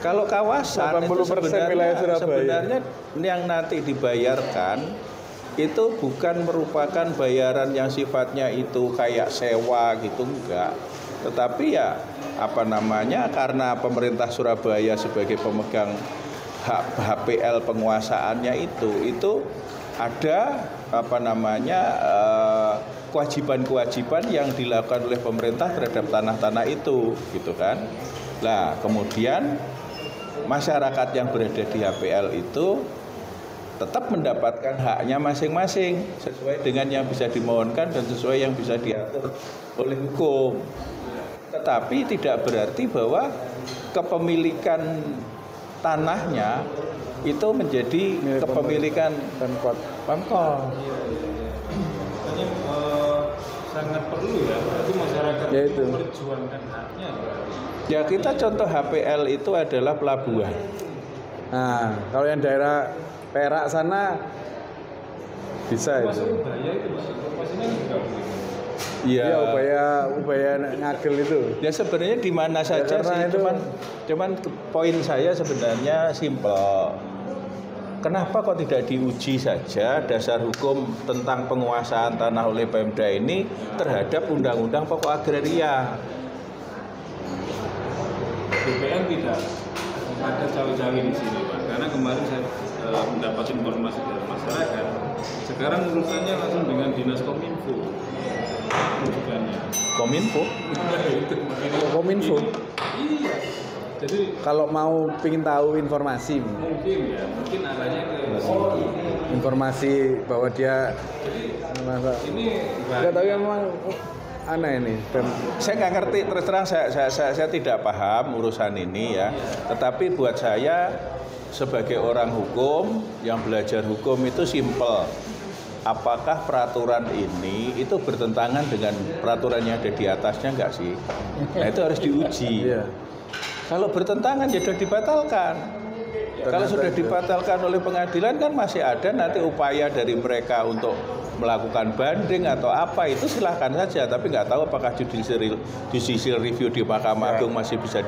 Kalau kawasan itu 80% wilayah Surabaya. sebenarnya yang nanti dibayarkan itu bukan merupakan bayaran yang sifatnya itu kayak sewa gitu, enggak. Tetapi ya karena pemerintah Surabaya sebagai pemegang hak HPL penguasaannya itu ada kewajiban-kewajiban yang dilakukan oleh pemerintah terhadap tanah-tanah itu, gitu kan. Nah, kemudian masyarakat yang berada di HPL itu tetap mendapatkan haknya masing-masing sesuai dengan yang bisa dimohonkan dan sesuai yang bisa diatur oleh hukum. Tetapi tidak berarti bahwa kepemilikan tanahnya itu menjadi kepemilikan Pemkot. Pemkot. Makanya sangat perlu ya, berarti masyarakat Ya itu itu. memperjuangkan haknya. Ya, kita contoh HPL itu adalah pelabuhan. Nah, kalau yang daerah Perak sana bisa Mas itu. Surabaya itu maksudnya juga begitu. Iya, upaya ngagel itu. Ya sebenarnya di mana saja karena sih, itu- cuman poin saya sebenarnya simpel. Kenapa kok tidak diuji saja dasar hukum tentang penguasaan tanah oleh Pemda ini terhadap Undang-Undang Pokok Agraria? BPN tidak ada cawe-cawe di sini Pak, karena kemarin saya mendapat informasi dari masyarakat. Sekarang urusannya langsung dengan Dinas Kominfo. Rujukannya. Kominfo? Itu makanya Kominfo. Iya. Jadi Kalau mau pingin tahu informasi, mungkin arahnya ke informasi bahwa dia masa ini nggak tahu yang memang aneh ini. Saya nggak ngerti, terus terang saya tidak paham urusan ini ya. Tetapi buat saya sebagai orang hukum yang belajar hukum itu simpel. Apakah peraturan ini itu bertentangan dengan peraturan yang ada di atasnya nggak sih? Nah, itu harus diuji. Iya. Kalau bertentangan ya sudah dibatalkan. Kalau sudah dibatalkan oleh pengadilan kan masih ada nanti upaya dari mereka untuk melakukan banding atau apa, itu silahkan saja. Tapi nggak tahu apakah judicial review di Mahkamah Agung masih bisa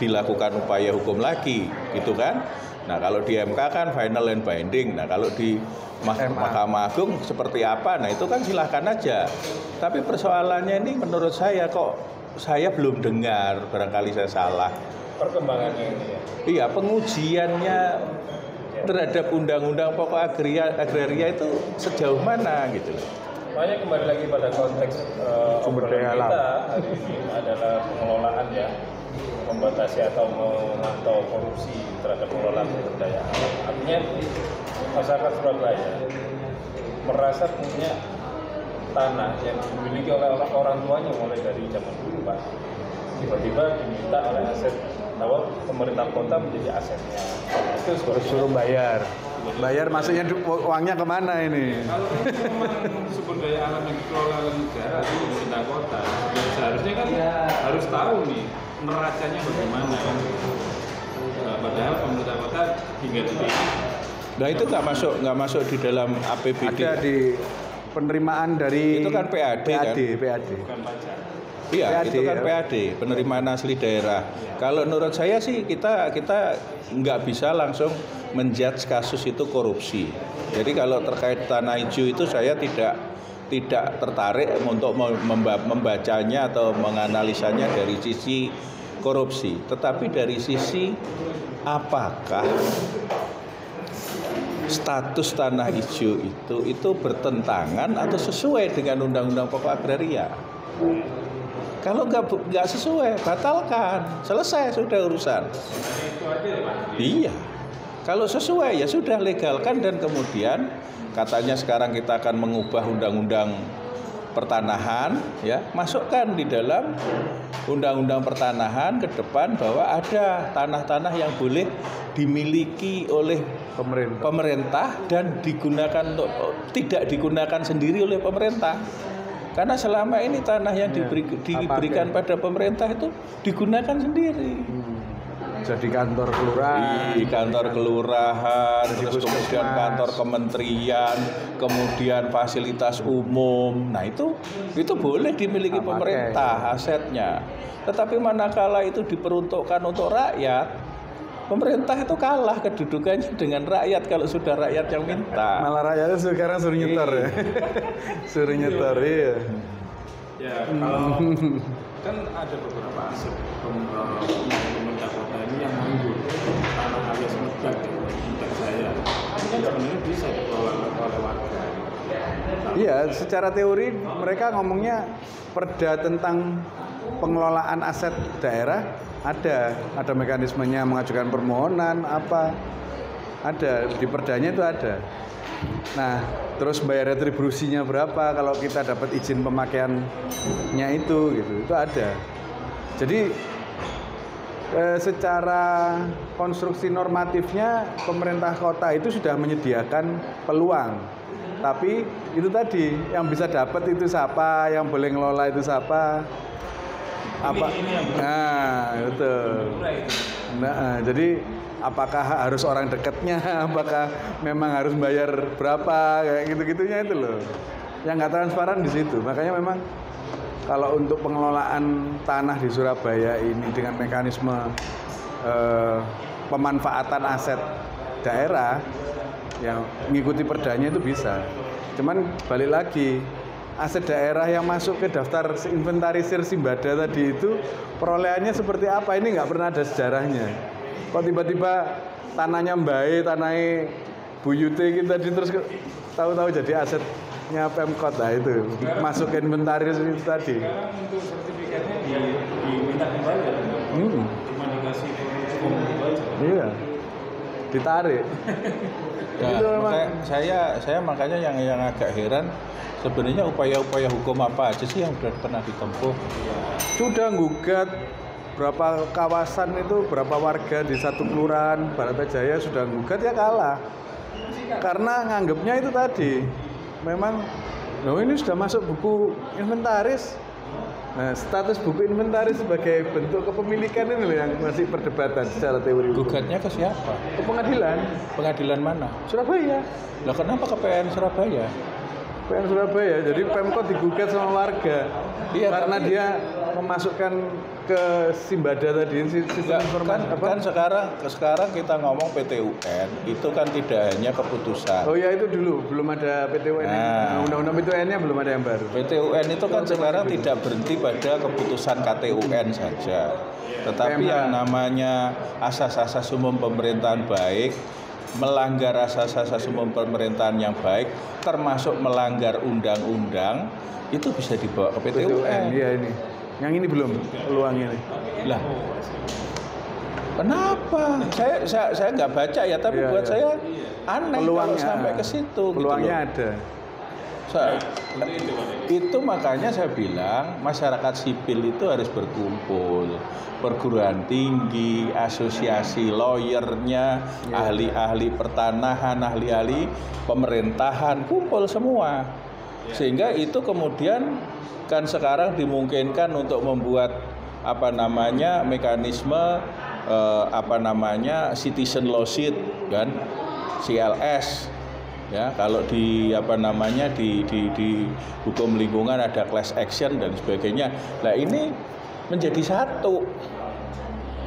dilakukan upaya hukum lagi, gitu kan? Nah, kalau di MK kan final and binding. Nah, kalau di Mahkamah Agung seperti apa? Nah, itu kan silahkan aja. Tapi persoalannya ini menurut saya kok saya belum dengar, barangkali saya salah. perkembangannya ini ya. Iya, pengujiannya terhadap Undang-Undang Pokok Agraria itu sejauh mana gitu. Makanya kembali lagi pada konteks Sumber obrolan daya alam. kita hari ini adalah pengelolaan ya, membatasi atau memantau korupsi terhadap pengelolaan sumber daya alam. Artinya masyarakat Surabaya merasa punya tanah yang dimiliki oleh orang tuanya mulai dari zaman dulu Pak. Tiba-tiba diminta oleh aset, bahwa pemerintah kota menjadi asetnya. Itu Suruh bayar. Bayar maksudnya uangnya kemana ini? kalau itu memang sumber daya alam yang dikelola oleh negara itu pemerintah kota, ya seharusnya kan harus tahu nih neracanya bagaimana kan. Nah, padahal pemerintah kota hingga detik ini Nah, itu nggak masuk di dalam APBD. Ada di penerimaan dari Itu kan PAD kan? PAD. bukan pajak. Iya, PAD, itu kan ya. PAD, penerimaan asli daerah. Kalau menurut saya sih kita nggak bisa langsung menjudge kasus itu korupsi. Jadi kalau terkait tanah hijau itu saya tidak tertarik untuk membacanya atau menganalisanya dari sisi korupsi, tetapi dari sisi apakah status tanah hijau itu bertentangan atau sesuai dengan Undang-Undang Pokok Agraria. Kalau nggak sesuai, batalkan, selesai sudah urusan. Iya. Kalau sesuai ya sudah legalkan, dan kemudian katanya sekarang kita akan mengubah undang-undang pertanahan, ya, masukkan di dalam undang-undang pertanahan ke depan bahwa ada tanah-tanah yang boleh dimiliki oleh pemerintah dan digunakan tidak digunakan sendiri oleh pemerintah. Karena selama ini tanah yang diberikan pada pemerintah itu digunakan sendiri. Jadi kantor kelurahan, di kantor kelurahan, terus kemudian kantor kementerian, kemudian fasilitas umum. Nah itu boleh dimiliki pemerintah asetnya. Tetapi manakala itu diperuntukkan untuk rakyat, pemerintah itu kalah kedudukannya dengan rakyat kalau sudah rakyat yang minta. Malah rakyatnya sekarang suruh nyetor ya. Suruh nyetor, iya. Ya, kalau kan ada beberapa aset pemerintah kota ini yang nganggur, tanah alias mudak saya. Tapi kan sebenarnya bisa dikelola oleh warga. Iya, secara teori mereka ngomongnya perda tentang pengelolaan aset daerah ada mekanismenya, mengajukan permohonan apa, ada di perdanya itu ada. Nah, terus bayar retribusinya berapa kalau kita dapat izin pemakaiannya itu ada. Jadi secara konstruksi normatifnya pemerintah kota itu sudah menyediakan peluang. Tapi itu tadi yang bisa dapat itu siapa, yang boleh ngelola itu siapa. Betul. Nah, jadi apakah harus orang dekatnya, apakah memang harus bayar berapa, kayak gitu-gitunya itu loh. Yang nggak transparan di situ. Makanya memang kalau untuk pengelolaan tanah di Surabaya ini dengan mekanisme pemanfaatan aset daerah yang mengikuti perdanya itu bisa. Cuman balik lagi, aset daerah yang masuk ke daftar inventarisir Simbada tadi itu perolehannya seperti apa, ini nggak pernah ada sejarahnya. Kok tiba-tiba tanahnya Mbae, tanahnya Bu Yute kita terus tahu-tahu jadi asetnya Pemkot, nah itu masuk ke inventaris itu tadi. Sekarang untuk sertifikatnya diminta kembali ya? Cuma dikasih form gitu aja? Iya, ditarik. Nah, saya makanya yang agak heran, sebenarnya upaya-upaya hukum apa aja sih yang sudah pernah ditempuh? Sudah gugat berapa kawasan itu, berapa warga di satu kelurahan Baratajaya sudah gugat, ya kalah. Karena nganggapnya itu tadi, memang loh ini sudah masuk buku inventaris. Nah, status buku inventaris sebagai bentuk kepemilikan ini loh yang masih perdebatan secara teori. Gugatnya ke siapa? Ke pengadilan. Pengadilan mana? Surabaya. Lah kenapa ke PN Surabaya? PN Surabaya, jadi Pemkot digugat sama warga. Iya, karena dia memasukkan ke Simbada tadi sistem informasi kan sekarang kita ngomong PT UN itu kan tidak hanya keputusan. Oh ya, itu dulu belum ada PT UN. Nah, undang-undang PT UN-nya belum ada yang baru. PT UN itu kan sekarang tidak berhenti pada keputusan KTUN saja, tetapi yang namanya asas-asas umum pemerintahan baik, melanggar asas-asas umum pemerintahan yang baik, termasuk melanggar undang-undang, itu bisa dibawa ke PT UN. Iya ini. Yang ini belum peluang ini. Lah, kenapa? Saya nggak baca ya, tapi buat saya aneh peluangnya, kalau sampai ke situ. Peluangnya gitu ada. Itu makanya saya bilang masyarakat sipil itu harus berkumpul, perguruan tinggi, asosiasi lawyernya, ahli-ahli pertanahan, ahli-ahli pemerintahan, kumpul semua. Sehingga itu kemudian kan sekarang dimungkinkan untuk membuat mekanisme citizen lawsuit kan, CLS ya, kalau di hukum lingkungan ada class action dan sebagainya. Nah, ini menjadi satu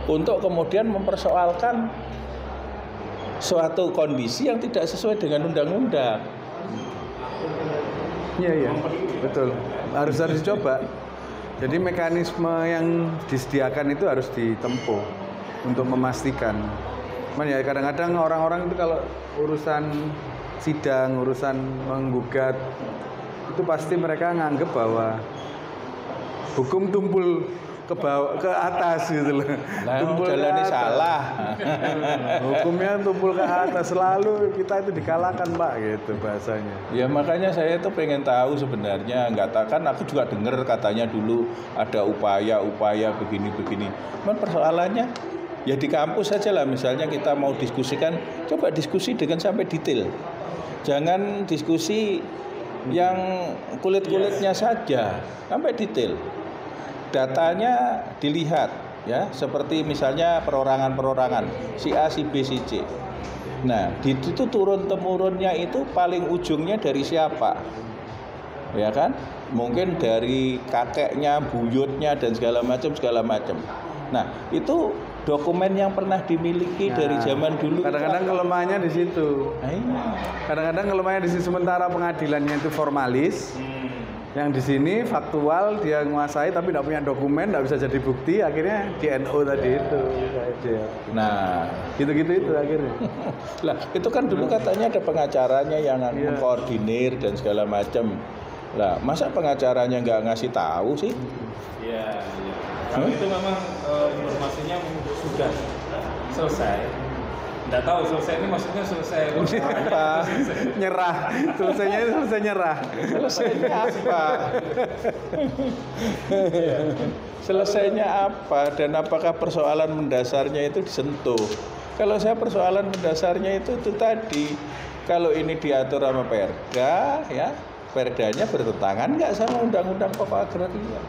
untuk kemudian mempersoalkan suatu kondisi yang tidak sesuai dengan undang-undang. Iya, betul. Harus dicoba. Jadi mekanisme yang disediakan itu harus ditempuh untuk memastikan. Cuman ya kadang-kadang orang-orang itu kalau urusan sidang, urusan menggugat, itu pasti mereka nganggep bahwa hukum tumpul ke bawah, ke atas gitu loh. Tumpul jalannya salah. Hukumnya tumpul ke atas, selalu kita itu dikalahkan Pak, gitu bahasanya. Ya makanya saya tuh pengen tahu sebenarnya, nggak tahu kan aku juga dengar katanya dulu ada upaya begini-begini. Cuman persoalannya ya di kampus saja lah, misalnya kita mau diskusikan, coba diskusi dengan sampai detail. Jangan diskusi yang kulit-kulitnya saja, sampai detail. Datanya dilihat ya, seperti misalnya perorangan si A, si B, si C. Nah, itu turun-temurunnya itu paling ujungnya dari siapa? Ya kan? Mungkin dari kakeknya, buyutnya dan segala macam. Nah, itu dokumen yang pernah dimiliki dari zaman dulu. Kadang-kadang kelemahannya di situ. Kadang-kadang kelemahannya di situ, sementara pengadilannya itu formalis. Yang di sini faktual, dia menguasai tapi tidak punya dokumen, tidak bisa jadi bukti, akhirnya di NO tadi itu. Nah, gitu-gitu itu akhirnya. Lah, itu kan dulu katanya ada pengacaranya yang mengkoordinir dan segala macam. Lah, masa pengacaranya nggak ngasih tahu sih? Iya. Kalau itu memang informasinya sudah selesai. Nggak tahu selesai ini maksudnya selesai apa? Nyerah. Selesainya selesai nyerah. Selesainya apa? Selesainya apa? Dan apakah persoalan mendasarnya itu disentuh? Kalau saya persoalan mendasarnya itu tadi, kalau ini diatur sama Perda, ya Perdanya bertentangan nggak sama Undang-Undang Pokok Agraria?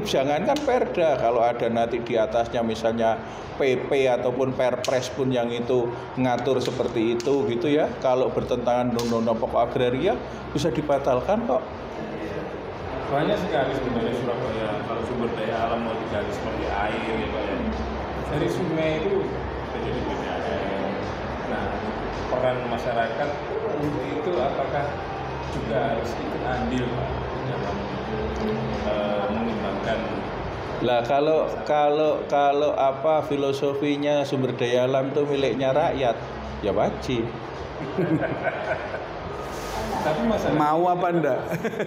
Jangankan Perda, kalau ada nanti di atasnya misalnya PP ataupun Perpres pun yang itu ngatur seperti itu gitu ya, kalau bertentangan Undang-Undang Pokok Agraria bisa dibatalkan kok. Banyak sekali sebenarnya Surabaya kalau sumber daya alam mau digali seperti air ya Pak ya. Dari sungai itu jadi BDAM. Nah, peran masyarakat itu apakah juga harus ikut andil Pak dalam mengembangkan. Lah kalau apa filosofinya sumber daya alam itu miliknya rakyat, ya wajib. Tapi masalah mau apa enggak?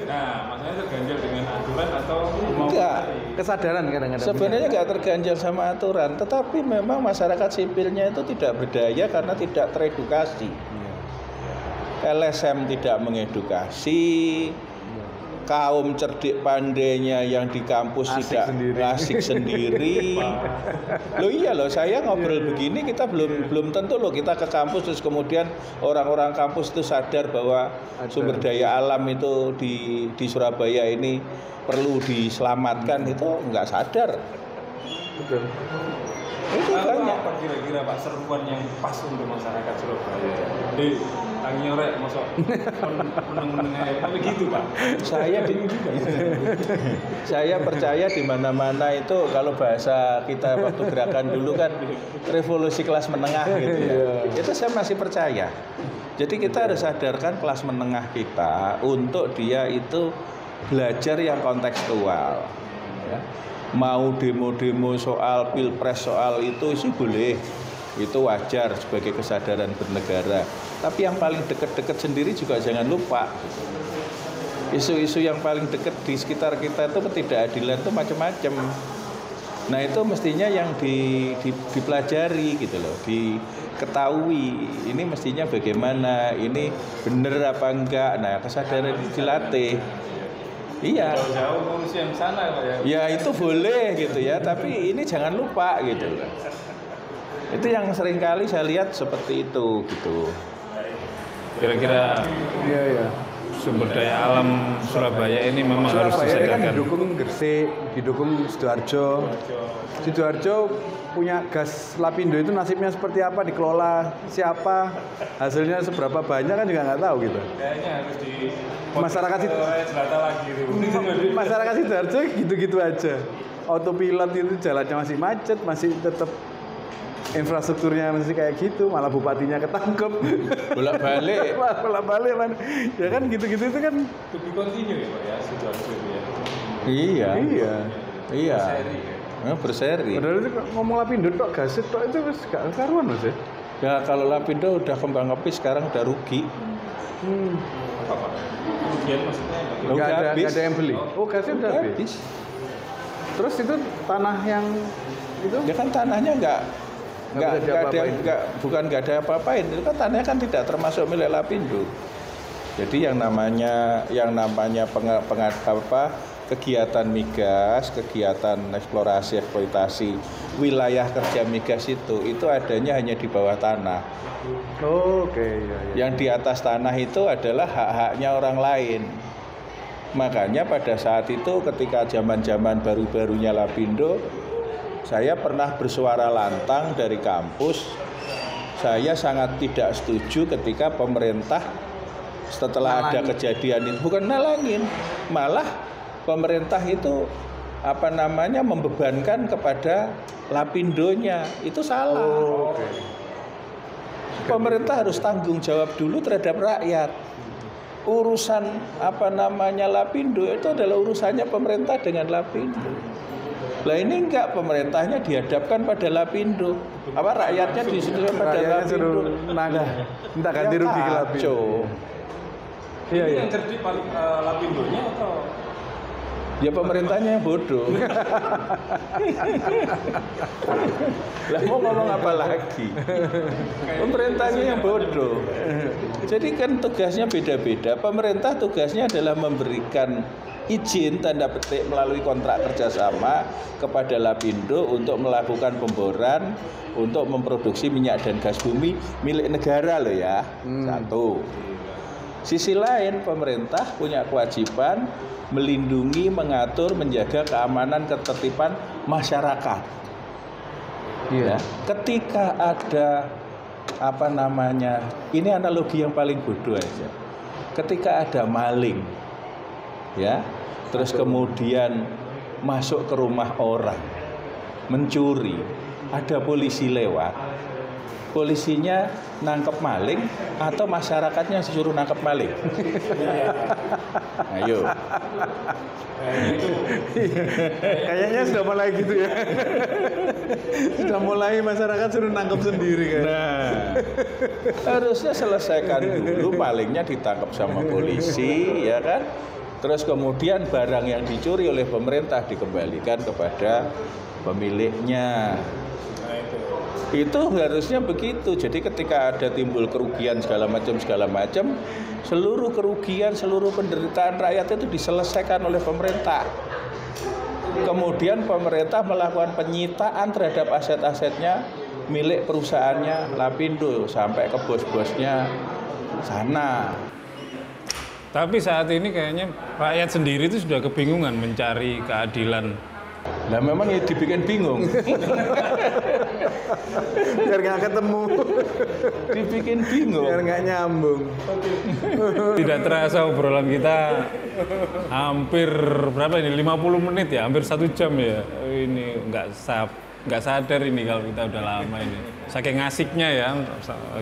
Nah, masalahnya terganjal dengan aturan atau enggak? Kesadaran kadang-kadang. Sebenarnya enggak terganjal sama aturan, tetapi memang masyarakat sipilnya itu tidak berdaya karena tidak teredukasi. LSM tidak mengedukasi, kaum cerdik pandainya yang di kampus asik tidak asik sendiri. Loh iya loh, saya ngobrol begini kita belum tentu loh kita ke kampus terus kemudian orang-orang kampus itu sadar bahwa sumber daya alam itu di Surabaya ini perlu diselamatkan, itu nggak sadar. Betul. Itu banyak. Apa kira-kira Pak seruan yang pas untuk masyarakat Surabaya? Tangi orek masuk meneng-meneng tapi gitu Pak. Saya percaya di mana-mana itu kalau bahasa kita waktu gerakan dulu kan revolusi kelas menengah gitu ya. Itu saya masih percaya. Jadi kita harus sadarkan kelas menengah kita untuk dia itu belajar yang kontekstual. Ya. Mau demo-demo soal pilpres soal itu sih boleh. Itu wajar sebagai kesadaran bernegara. Tapi yang paling dekat-dekat sendiri juga jangan lupa. Isu-isu yang paling dekat di sekitar kita itu ketidakadilan itu macam-macam. Nah itu mestinya yang dipelajari gitu loh, diketahui. Ini mestinya bagaimana, ini benar apa enggak. Nah kesadaran itu dilatih. Iya. Jauh ngurus yang sana Pak ya. Ya itu boleh gitu ya, tapi ini jangan lupa gitu. Itu yang seringkali saya lihat seperti itu gitu. Kira-kira sumber daya alam Surabaya ini memang harus Surabaya disedarkan. kan didukung Gresik, didukung Sidoarjo. Sidoarjo punya gas Lapindo itu nasibnya seperti apa, dikelola siapa, hasilnya seberapa banyak kan juga nggak tahu gitu. Kayaknya harus di Masyarakat itu lagi masyarakat Sidoarjo gitu-gitu aja. Autopilot itu jalannya masih macet, masih tetap infrastrukturnya masih kayak gitu, malah bupatinya ketangkep. Bolak-balik. Bolak-balik kan. Ya kan gitu-gitu itu kan. Lebih kontinu ya Pak ya, Sidoarjo ya. Iya. Iya. Iya. Berseri, ya? Berseri. Padahal itu ngomong Lapindo tok gasit tok itu wis gak karuan Mas ya. Ya kalau Lapindo udah kembang api sekarang udah rugi. Apa Pak? Kerugian maksudnya? Udah habis. Gak ada yang beli. Oh gasnya udah habis. Terus itu tanah yang itu Ya kan tanahnya bukan nggak ada apa-apain. Itu kan tanahnya kan tidak termasuk milik Lapindo. Jadi yang namanya kegiatan migas, kegiatan eksplorasi eksploitasi wilayah kerja migas itu adanya hanya di bawah tanah. Oh, oke, ya. Yang di atas tanah itu adalah hak-haknya orang lain. Makanya pada saat itu ketika zaman-zaman baru-barunya Lapindo, saya pernah bersuara lantang dari kampus. Saya sangat tidak setuju ketika pemerintah setelah ada kejadian itu bukan nalangin, malah pemerintah itu membebankan kepada Lapindonya. Itu salah. Oh, oke. Pemerintah harus tanggung jawab dulu terhadap rakyat. Urusan Lapindo itu adalah urusannya pemerintah dengan Lapindo. Lah ini enggak, pemerintahnya dihadapkan pada Lapindo. Rakyatnya di situ pada Lapindo. Minta ganti rugi ke Lapindo. Iya. Yang cerdik paling Lapindonya atau? Ya pemerintahnya yang bodoh. Lah mau ngomong apa lagi? Pemerintahnya yang bodoh. Jadi kan tugasnya beda-beda. Pemerintah tugasnya adalah memberikan izin tanda petik melalui kontrak kerjasama kepada Lapindo untuk melakukan pemboran untuk memproduksi minyak dan gas bumi milik negara loh ya. Satu. Sisi lain pemerintah punya kewajiban melindungi, mengatur, menjaga keamanan, ketertiban masyarakat. Iya. Ya, ketika ada ini analogi yang paling bodoh aja. Ketika ada maling, ya, terus kemudian masuk ke rumah orang, mencuri, ada polisi lewat, polisinya nangkep maling atau masyarakatnya disuruh nangkep maling? Ayo. Kayaknya sudah mulai gitu ya. Sudah mulai masyarakat suruh nangkep sendiri kan. Nah, harusnya selesaikan dulu, malingnya ditangkap sama polisi, ya kan? Terus kemudian barang yang dicuri oleh pemerintah dikembalikan kepada pemiliknya. Itu harusnya begitu. Jadi ketika ada timbul kerugian segala macam, seluruh kerugian, seluruh penderitaan rakyat itu diselesaikan oleh pemerintah. Kemudian pemerintah melakukan penyitaan terhadap aset-asetnya milik perusahaannya Lapindo sampai ke bos-bosnya sana. Tapi saat ini kayaknya rakyat sendiri itu sudah kebingungan mencari keadilan. Nah memang ya dibikin bingung. Biar nggak ketemu. Dibikin bingung. Biar nggak nyambung. Tidak terasa obrolan kita hampir berapa ini? 50 menit ya, hampir 1 jam ya. Ini nggak sadar ini kalau kita udah lama ini. Saking asiknya ya,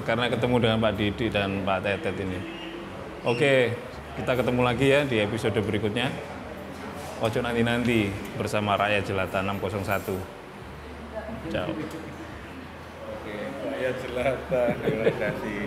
karena ketemu dengan Pak Didi dan Pak Tetet ini. Oke, kita ketemu lagi ya di episode berikutnya. Ojo nanti-nanti bersama Rakyat Jelata 601. Ciao. Oke, Rakyat Jelata, terima kasih.